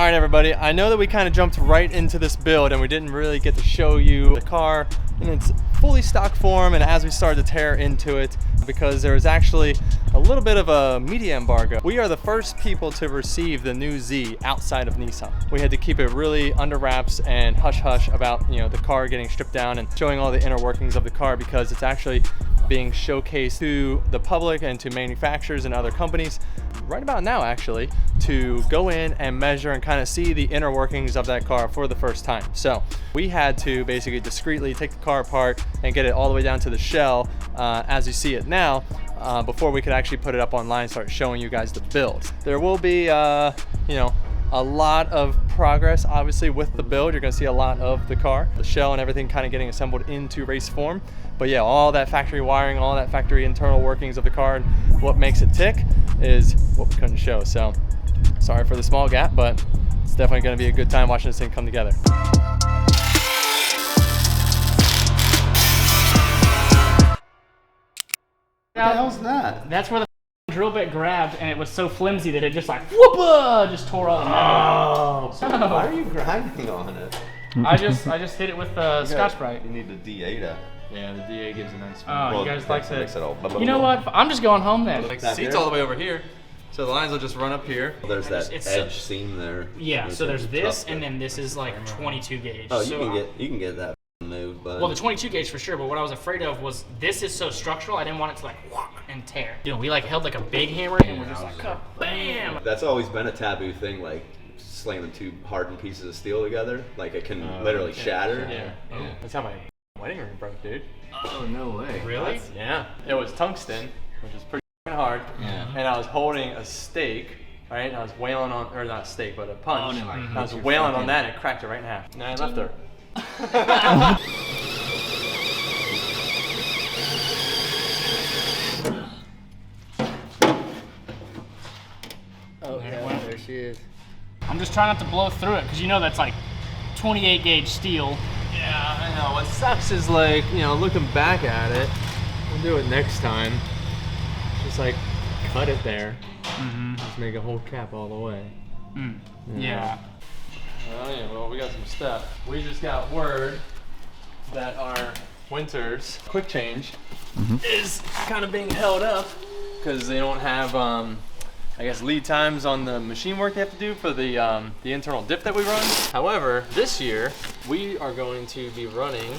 Alright everybody, I know that we kind of jumped right into this build and we didn't really get to show you the car in its fully stock form and as we started to tear into it, because there was actually a little bit of a media embargo. We are the first people to receive the new Z outside of Nissan. We had to keep it really under wraps and hush hush about, you know, the car getting stripped down and showing all the inner workings of the car, because it's actually being showcased to the public and to manufacturers and other companies right about now, actually, to go in and measure and kind of see the inner workings of that car for the first time. So we had to basically discreetly take the car apart and get it all the way down to the shell as you see it now, before we could actually put it up online and start showing you guys the build. There will be you know, a lot of progress obviously with the build. You're going to see a lot of the car, the shell and everything kind of getting assembled into race form. But yeah, all that factory wiring, all that factory internal workings of the car and what makes it tick is what we couldn't show. So sorry for the small gap, but it's definitely going to be a good time watching this thing come together. What the hell's that? That's where the drill bit grabbed, and it was so flimsy that it just like whoop, just tore all the metal. Oh, why are you grinding on it? I just hit it with Scotch-Brite. You need the D8 up. Yeah, the DA gives a nice. Oh, you guys like to. It You know what? I'm just going home then. Like the seat's all the way over here, so the lines will just run up here. Well, there's that It's edge seam there. Yeah. So there's this, and then this is like 22 gauge. Oh, so, you can get that moved, but well, the 22 gauge for sure. But what I was afraid of was this is so structural. I didn't want it to like whack and tear. You know, we like held like a big hammer, and we're just like bam. That's always been a taboo thing, like slamming two hardened pieces of steel together. Like it can literally shatter. Yeah. Oh. That's how my wedding ring broke, dude. Oh, no way. Really? Yeah. It was tungsten, which is pretty hard. Yeah. And I was holding a stake, right? And I was wailing on, or not a stake, but a punch. Oh, no, like, and I was wailing on that and it cracked it right in half. And I left her. Oh, yeah, there she is. I'm just trying not to blow through it, because you know that's like 28 gauge steel. Yeah, I know. What sucks is like, you know, looking back at it, we'll do it next time. Just like cut it there. Just make a whole cap all the way. Yeah. Oh yeah, well we got some stuff. We just got word that our Winter's quick change is kind of being held up because they don't have I guess lead times on the machine work they have to do for the internal diff that we run. However, this year we are going to be running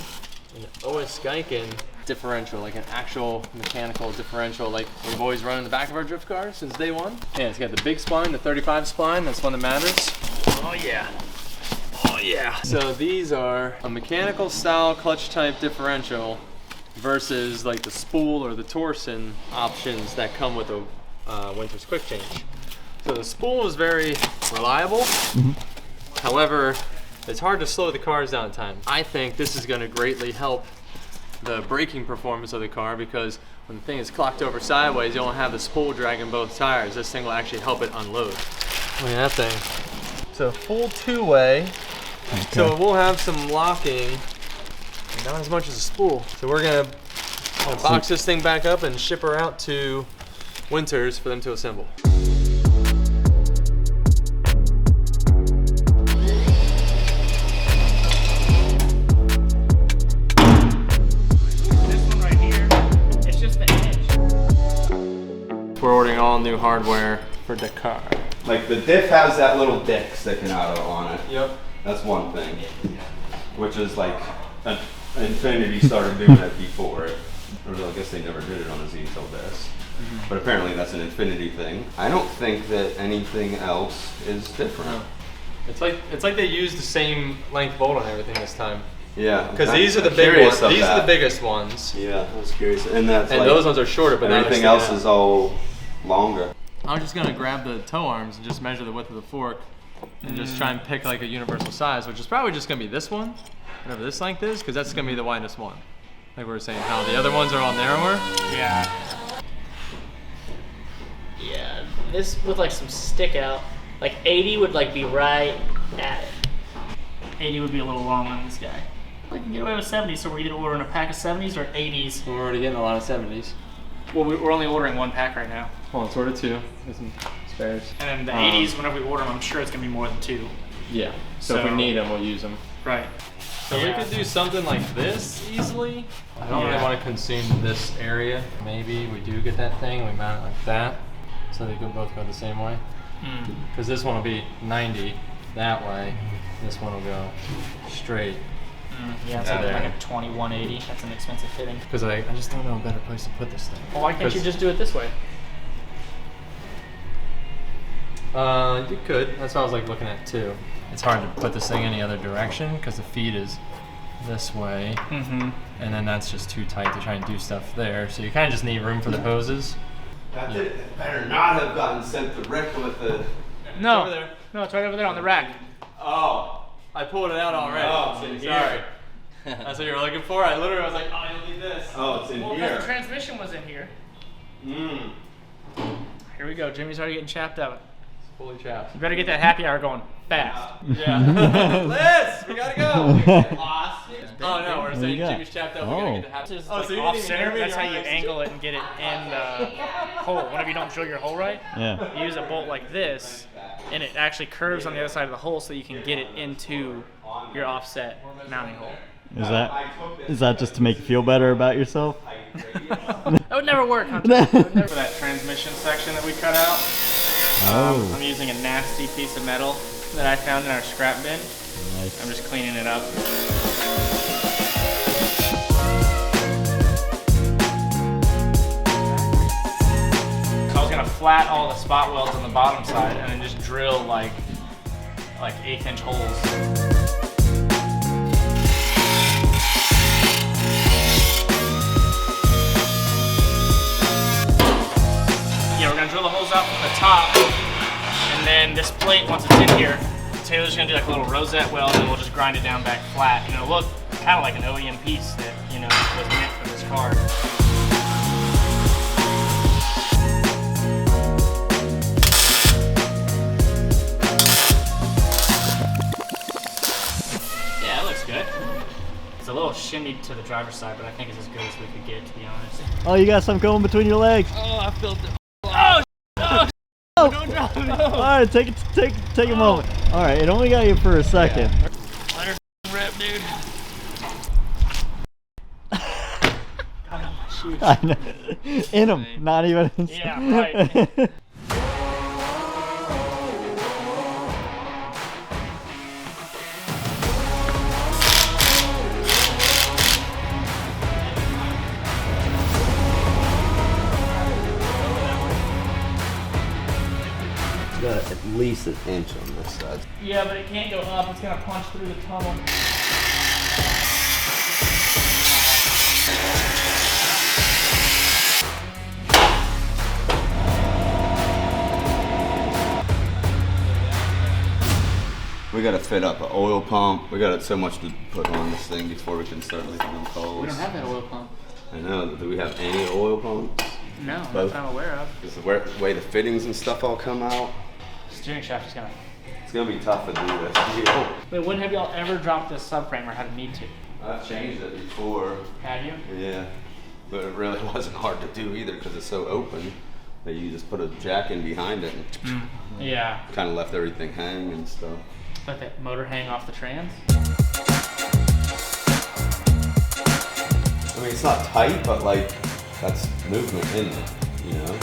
an OS Geiken differential, like an actual mechanical differential like we've always run in the back of our drift cars since day one. Yeah, it's got the big spline, the 35 spline, that's one that matters. Oh yeah. Oh yeah. So these are a mechanical style clutch type differential versus like the spool or the torsion options that come with a Winter's quick change. So the spool is very reliable. However, it's hard to slow the cars down in time. I think this is going to greatly help the braking performance of the car, because when the thing is clocked over sideways, you don't have the spool dragging both tires. This thing will actually help it unload. Look at that thing. So full two-way. Okay. So it will have some locking, not as much as a spool. So we're gonna box this thing back up and ship her out to Winter's for them to assemble. We're ordering all new hardware for the car. like the diff has that little dick sticking out on it. Yep. That's one thing. Which is like Infinity started doing it before it. Or I guess they never did it on a Z until this. But apparently that's an Infinity thing. I don't think that anything else is different. No. It's like they used the same length bolt on everything this time. Yeah. Because these are the big ones. These are the biggest ones. Yeah, I was curious. And that's and like, those ones are shorter, but everything else is all longer. I'm just gonna grab the toe arms and just measure the width of the fork and just try and pick like a universal size, which is probably just gonna be this one, whatever this length is, because that's gonna be the widest one. Like we were saying, how the other ones are all narrower. Yeah. Yeah, this with like some stick out, like 80 would like be right at it. 80 would be a little long on this guy. We can get away with 70s, so we're either ordering a pack of 70s or 80s. We're already getting a lot of 70s. Well, we're only ordering one pack right now. Well, it's ordered two. There's some spares. And then the 80s, whenever we order them, I'm sure it's gonna be more than 2. Yeah. So if we need them, we'll use them. Right. So we could do something like this easily. I don't really want to consume this area. Maybe we do get that thing, we mount it like that, so they can both go the same way. Because this one will be 90 that way. This one will go straight. Yeah, it's like a 2180. That's an expensive fitting. Because I just don't know a better place to put this thing. Well, why can't you just do it this way? You could. That's what I was like looking at too. It's hard to put this thing any other direction because the feed is this way, and then that's just too tight to try and do stuff there. So you kind of just need room for the hoses. That's it. It better not have gotten sent to Rick with the. No, over there. no, it's right over there on the rack. Oh, I pulled it out already. Oh, it's in sorry. That's what you were looking for? I literally was like, oh, you'll need this. Oh, it's in Well, here. because the transmission was in here. Here we go. Jimmy's already getting chapped up. Fully chapped. You better get that happy hour going fast. Yeah. Liz, we gotta go. Oh no, we're saying got? Jimmy's chapped up. We gotta get the happy. Oh, so off center. That's how you angle it and get it in the hole. Whenever you don't drill your hole right, you use a bolt like this, and it actually curves on the other side of the hole, so you can get it into your offset mounting hole. Is that just to make you feel better about yourself? That would never work, Hunter. For that transmission section that we cut out, I'm using a nasty piece of metal that I found in our scrap bin. Nice. I'm just cleaning it up. I was gonna flat all the spot welds on the bottom side and then just drill like 1/8-inch holes. Yeah, we're gonna drill the holes out from the top, and then this plate, once it's in here, Taylor's gonna do like a little rosette weld, and we'll just grind it down back flat. And it'll look kind of like an OEM piece that, you know, was meant for this car. Yeah, it looks good. It's a little shimmied to the driver's side, but I think it's as good as we could get, to be honest. Oh, you got something going between your legs. Oh, I felt it. Oh, don't drop me. All right, take a moment. All right, it only got you for a second. Let her rip, dude. God, my shoes. I know. In them, not even. Yeah, right. Got at least an inch on this side. Yeah, but it can't go up. It's gonna punch through the tunnel. We gotta fit up an oil pump. We got so much to put on this thing before we can start making them calls. We don't have that oil pump. I know. Do we have any oil pumps? No, Both? that I'm aware of. Is the way the fittings and stuff all come out? Steering shaft is gonna. It's gonna be tough to do this. Wait, when have y'all ever dropped this subframe or had a need to? I've changed it before. Have you? Yeah, but it really wasn't hard to do either because it's so open that you just put a jack in behind it and Yeah. kind of left everything hang and stuff. Let that motor hang off the trans? I mean, it's not tight, but like that's movement in it, you know.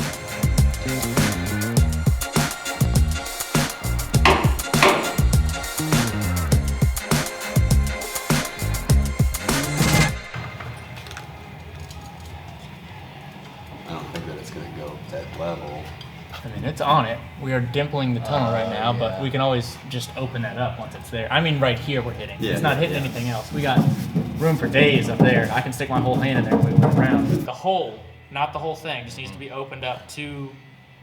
I don't think that it's gonna go that level. I mean, it's on it. We are dimpling the tunnel right now, but we can always just open that up once it's there. I mean, right here we're hitting. Yeah, it's not yeah, hitting yeah. anything else. We got room for days up there. I can stick my whole hand in there and wiggle it around. The hole, not the whole thing, just needs to be opened up to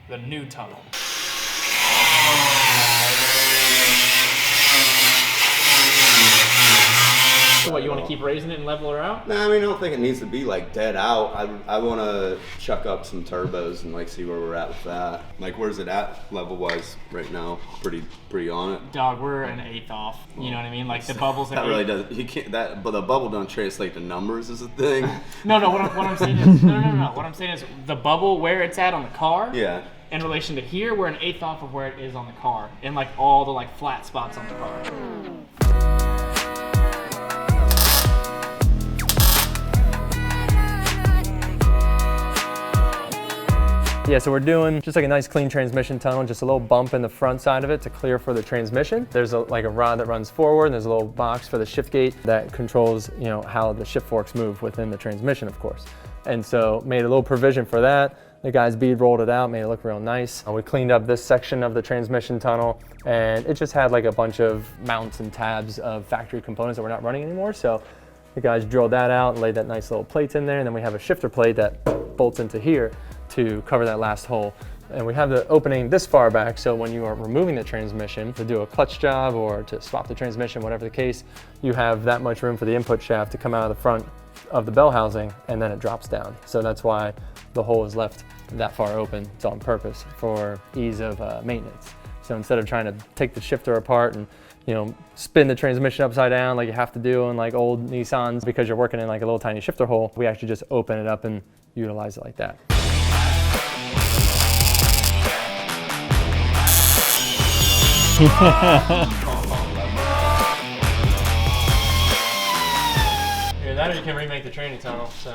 the new tunnel. So what, you want to keep raising it and level her out? No, I mean, I don't think it needs to be like dead out. I want to chuck up some turbos and like see where we're at with that. Like, where's it at level wise right now? Pretty on it. Dog, we're an eighth off. You know what I mean? Like the bubbles That really doesn't. You can't. That, but the bubble don't translate to numbers is a thing. No. What I'm saying is, no. What I'm saying is the bubble where it's at on the car. Yeah. in relation to here, we're 1/8 off of where it is on the car, and like all the like flat spots on the car. Yeah, so we're doing just like a nice clean transmission tunnel, just a little bump in the front side of it to clear for the transmission. There's like a rod that runs forward, and there's a little box for the shift gate that controls, you know, how the shift forks move within the transmission, of course. And so made a little provision for that. The guys bead rolled it out, made it look real nice. We cleaned up this section of the transmission tunnel, and it just had like a bunch of mounts and tabs of factory components that we're not running anymore. So the guys drilled that out and laid that nice little plate in there, and then we have a shifter plate that bolts into here to cover that last hole. And we have the opening this far back, so when you are removing the transmission to do a clutch job or to swap the transmission, whatever the case, you have that much room for the input shaft to come out of the front of the bell housing, and then it drops down. So that's why the hole is left that far open. It's on purpose for ease of maintenance. So instead of trying to take the shifter apart and, you know, spin the transmission upside down like you have to do in like old Nissans because you're working in like a little tiny shifter hole, we actually just open it up and utilize it like that. Either that or you can remake the training tunnel, so.